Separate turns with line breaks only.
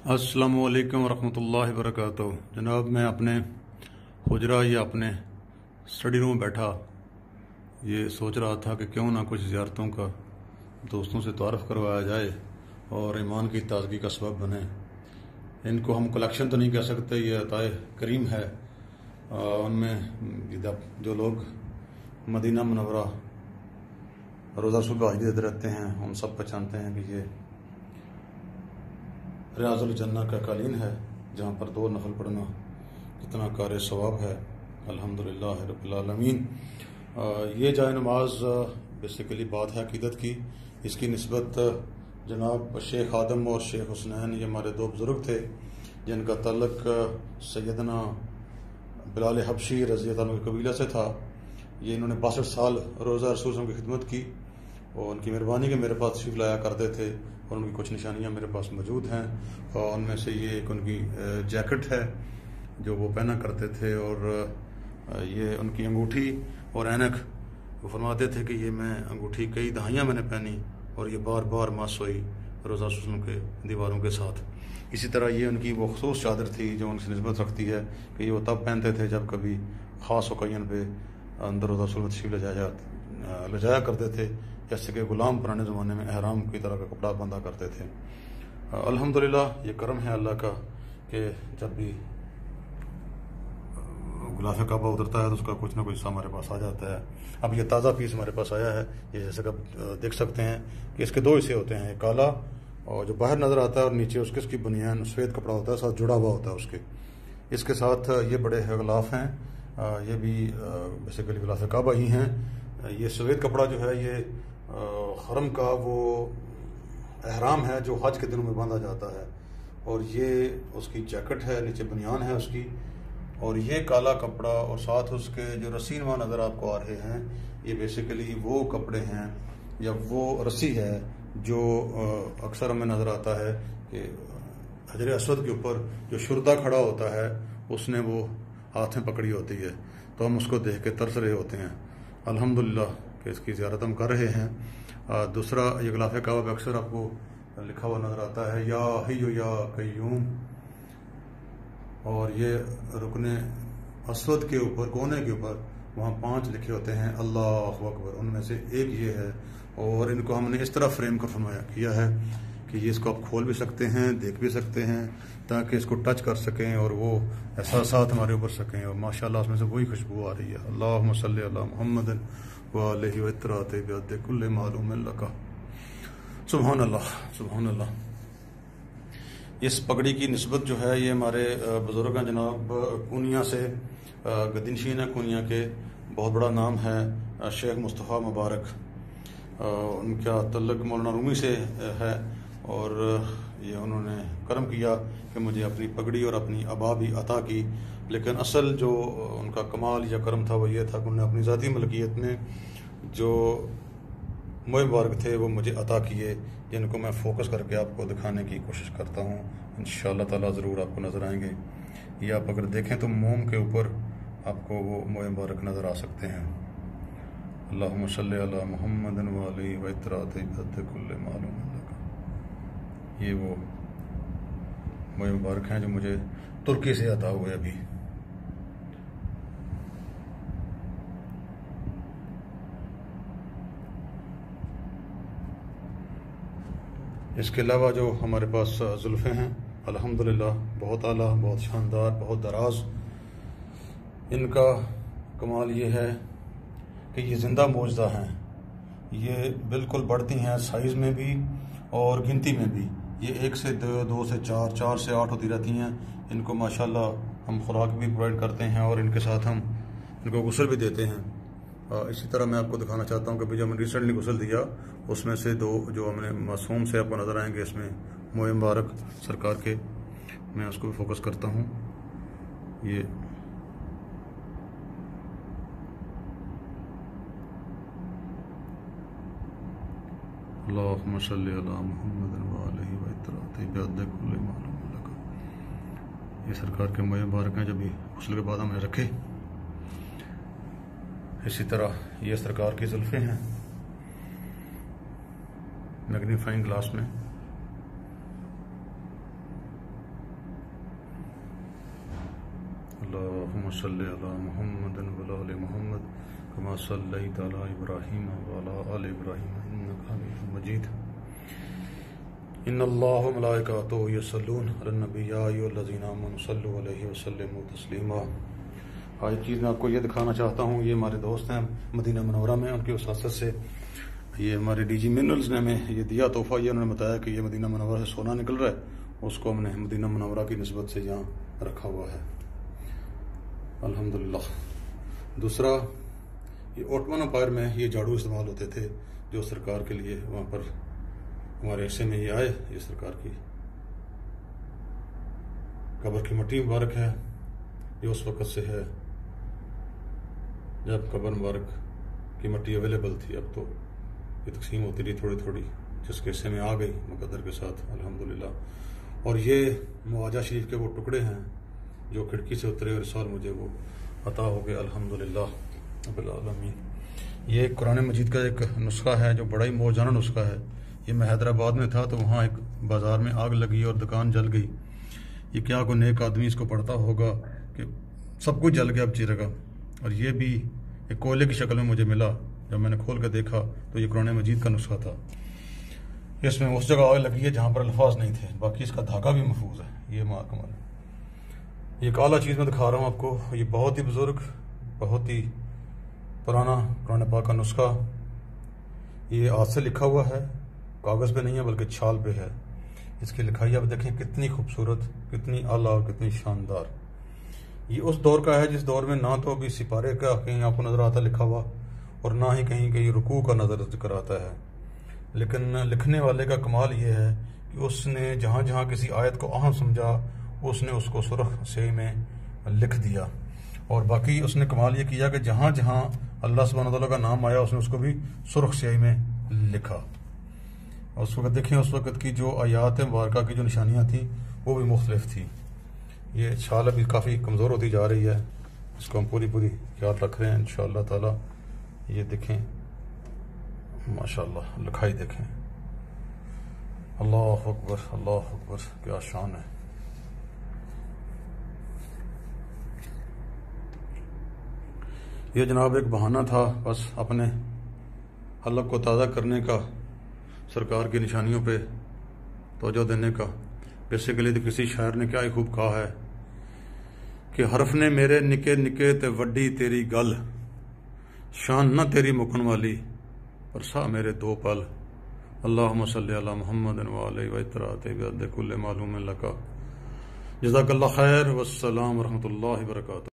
अस्सलामु अलैकुम वरहमतुल्लाहि वबरकातुहू। जनाब, मैं अपने हुजरा या अपने स्टडी रूम में बैठा ये सोच रहा था कि क्यों ना कुछ ज़ियारतों का दोस्तों से तारफ़ करवाया जाए और ईमान की ताज़गी का सबब बने। इनको हम कलेक्शन तो नहीं कह सकते, ये अताए करीम है। उनमें जो लोग मदीना मुनव्वरा रोज़ा सुबह हाजिरी देते रहते हैं, हम सब पहचानते हैं कि ये रियाज़ुल जन्ना का कालीन है, जहाँ पर 2 नफल पढ़ना कितना कार सवाब है। अल्हम्दुलिल्लाह रब्बिल आलमीन। ये जाए नमाज बेसिकली बात है अक़ीदत की। इसकी निस्बत जनाब शेख आदम और शेख हुसनैन, ये हमारे 2 बुज़ुर्ग थे जिनका तल्लुक़ सैयदना बिलाल हबशी रज़ी अल्लाह अन्हु के कबीला से था। ये इन्होंने 62 साल रोज़ा रसूल की खिदमत की और उनकी मेहरबानी के मेरे पास तशरीफ़ लाया करते थे और उनकी कुछ निशानियाँ मेरे पास मौजूद हैं। और उनमें से ये एक उनकी जैकेट है जो वो पहना करते थे, और ये उनकी अंगूठी और ऐनक। वो फरमाते थे कि ये मैं अंगूठी कई दहाइयाँ मैंने पहनी और ये बार बार मास हुई रोज़ा रसूल के दीवारों के साथ। इसी तरह ये उनकी वो ख़ुसूस चादर थी जो उनसे निस्बत रखती है कि ये वो तब पहनते थे जब कभी ख़ास ओकेजन पे अंदर रोज़ा रसूल तशरीफ़ ले जाया करते थे, जैसे कि ग़ुलाम पुराने ज़माने में एहराम की तरह का कपड़ा बंधा करते थे। अल्हम्दुलिल्लाह, ये करम है अल्लाह का कि जब भी ग़िलाफ़े काबा उतरता है तो उसका कुछ ना कुछ हिस्सा हमारे पास आ जाता है। अब ये ताज़ा पीस हमारे पास आया है। ये जैसे कि आप देख सकते हैं कि इसके 2 हिस्से होते हैं, काला और जो बाहर नज़र आता है, और नीचे उसके इसकी बुनियान सफ़ेद कपड़ा होता है, साथ जुड़ा हुआ होता है उसके। इसके साथ ये बड़े ग़िलाफ़ हैं, ये भी बेसिकली ग़िलाफ़े काबा ही हैं। ये सफ़ेद कपड़ा जो है ये हरम का वो एहराम है जो हज के दिनों में बांधा जाता है, और ये उसकी जैकेट है, नीचे बनियान है उसकी। और ये काला कपड़ा और साथ उसके जो रस्सीनुमा नज़र आपको आ रहे हैं, ये बेसिकली वो कपड़े हैं या वो रस्सी है जो अक्सर हमें नज़र आता है कि हजर असवद के ऊपर जो शुरदा खड़ा होता है उसने वो हाथ में पकड़ी होती है, तो हम उसको देख के तरस रहे होते हैं। अल्हम्दुलिल्लाह कि इसकी ज़ियारत हम कर रहे हैं। दूसरा, ये ग़िलाफ़े काबा पे अक्सर आपको लिखा हुआ नज़र आता है या हय्यु या क़य्यूम, और ये रुकने असवद के ऊपर कोने के ऊपर वहाँ 5 लिखे होते हैं अल्लाहु अकबर, उनमें से एक ये है। और इनको हमने इस तरह फ्रेम कर फरमाया किया है कि ये इसको आप खोल भी सकते हैं, देख भी सकते हैं, ताकि इसको टच कर सकें और वो एहसासात हमारे ऊपर सकें। और माशाअल्लाह उसमें से वही खुशबू आ रही है। अल्लाहुम्मा सल्ली अला मुहम्मदिन व आलिहि व इत्तराति बिअद्दि कुल्लि मालूमिन लका। सुभान अल्लाह, सुभान अल्लाह। इस पगड़ी की निस्बत जो है ये हमारे बुज़ुर्ग हैं जनाब कूनिया से, गद्दीनशीन है कूनिया के, बहुत बड़ा नाम है शेख मुस्तफ़ा मुबारक। उनका तल्लुक़ मौलाना रूमी से है, और ये उन्होंने करम किया कि मुझे अपनी पगड़ी और अपनी अबा भी अता की। लेकिन असल जो उनका कमाल या करम था वो ये था कि उन्होंने अपनी ज़ाती मलकियत में जो मोए मुबारक थे वो मुझे अता किए, जिनको मैं फ़ोकस करके आपको दिखाने की कोशिश करता हूँ। इंशाअल्लाह ताला ज़रूर आपको नज़र आएंगे। ये आप अगर देखें तो मोम के ऊपर आपको वो मोए मुबारक नज़र आ सकते हैं। अल्लाहुम्मा सल्ली अला मुहम्मदिन व आलिहि व इत्तराति बिअद्दि कुल्लि मालूमिन लका। ये वो मोए मुबारक हैं जो मुझे तुर्की से अता हुए अभी। इसके अलावा जो हमारे पास जुल्फ़े हैं अल्हम्दुलिल्लाह बहुत आला, बहुत शानदार, बहुत दराज। इनका कमाल ये है कि ये ज़िंदा मौजज़ा हैं। ये बिल्कुल बढ़ती हैं साइज़ में भी और गिनती में भी। ये 1 से 2, 2 से 4, 4 से 8 होती रहती हैं। इनको माशाल्लाह हम खुराक भी प्रोवाइड करते हैं और इनके साथ हम इनको गुस्ल भी देते हैं। इसी तरह मैं आपको दिखाना चाहता हूँ कि भाई जो हमने रिसेंटली गुस्ल दिया उसमें से 2 जो हमने मासूम से आपको नज़र आएंगे इसमें मोए मुबारक सरकार के, मैं उसको भी फोकस करता हूँ। ये अल्लाहुम्मा सल्ली अला मुहम्मदिन व आलिहि व इत्तराति बिअद्दि कुल्लि मालूमिन लका। ये सरकार के मोए मुबारक हैं जब भी गुस्ल के बाद हमने रखे। इसी तरह ये सरकार की जुल्फ़े हैं मैग्नीफाइंग ग्लास में। اللهم صل على محمد وعلى آل محمد كما صليت على إبراهيم وعلى آل إبراهيم إنك حميد مجيد إن الله وملائكته يصلون على النبي يا أيها الذين آمنوا صلوا عليه وسلموا تسليما. آج چیز میں آپ کو یہ دکھانا چاہتا ہوں، یہ ہمارے دوست ہیں مدینہ منورہ میں، ان کی وساطت سے یہ ہمارے ڈی جی منرلز نے ہمیں یہ دیا تحفہ. یہ انہوں نے بتایا کہ یہ مدینہ منورہ سے سونا نکل رہا ہے، اس کو ہم نے مدینہ منورہ کی نسبت سے یہاں رکھا ہوا ہے الحمدللہ. دوسرا، یہ اوٹمن امپائر میں یہ جھاڑو استعمال ہوتے تھے جو سرکار کے لیے وہاں پر ہمارے حصے میں یہ آئے. یہ سرکار کی قبر کی مٹی مبارک ہے، یہ اس وقت سے ہے جب قبر مبارک کی مٹی اویلیبل تھی. اب تو یہ تقسیم ہوتی رہی تھوڑی تھوڑی، جس کے حصے میں آ گئی مقدر کے ساتھ الحمدللہ. اور یہ معاجہ شریف کے وہ ٹکڑے ہیں جو کھڑکی سے اترے اور اس سال مجھے وہ عطا ہو گئے الحمدللہ رب العالمین. یہ قرآن مجید کا ایک نسخہ ہے جو بڑا ہی موجانہ نسخہ ہے. یہ میں حیدرآباد میں تھا تو وہاں ایک بازار میں آگ لگی اور دکان جل گئی. یہ کیا کوئی نیک آدمی اس کو پڑھتا ہوگا کہ سب کچھ جل گیا اب چیرے گا. اور یہ بھی ایک کوئلے کی شکل میں مجھے ملا. جب میں نے کھول کے دیکھا تو یہ قرآن مجید کا نسخہ تھا. اس میں اس جگہ آگ لگی ہے جہاں پر الفاظ نہیں تھے، باقی اس کا دھاگا بھی محفوظ ہے. یہ کمال ہے. یہ ایک اعلیٰ چیز میں دکھا رہا ہوں آپ کو. یہ بہت ہی بزرگ، بہت ہی پرانا قرآن پاک کا نسخہ. یہ ہاتھ سے لکھا ہوا ہے، کاغذ پہ نہیں ہے بلکہ چھال پہ ہے. اس کی لکھائی آپ دیکھیں کتنی خوبصورت، کتنی اعلیٰ اور کتنی شاندار. یہ اس دور کا ہے جس دور میں نہ تو ابھی سپارے کا کہیں آپ کو نظر آتا لکھا ہوا اور نہ ہی کہیں کہیں رکوع کا نظر ذکر آتا ہے. لیکن لکھنے والے کا کمال یہ ہے کہ اس نے جہاں جہاں کسی آیت کو اہم سمجھا اس نے اس کو سرخ سیاہی میں لکھ دیا. اور باقی اس نے کمال یہ کیا کہ جہاں جہاں اللہ سبحانہ وتعالیٰ کا نام آیا اس نے اس کو بھی سرخ سیاہی میں لکھا. اس وقت دیکھیں اس وقت کی جو آیات مبارکہ کی جو نشانیاں تھیں وہ بھی مختلف تھیں. یہ چھال ابھی کافی کمزور ہوتی جا رہی ہے، اس کو ہم پوری خیال رکھ رہے ہیں انشاءاللہ تعالی. یہ دیکھیں ماشاءاللہ لکھائی دیکھیں. اللہ اکبر کیا شان ہے. یہ جناب ایک بہانہ تھا بس اپنے حلق کو تازہ کرنے کا، سرکار کی نشانیوں پہ توجہ دینے کا. بیسیکلی تو کسی شاعر نے کیا ہی خوب کہا ہے کہ حرف نے میرے نکے نکے تے وڈی تیری گل، شان نہ تیری مکن والی پر سا میرے دو پل. اللہم صلی علی محمد وعلی وطرات بعد کل معلوم لکا. جزاک اللہ خیر والسلام ورحمۃ اللہ وبرکاتہ.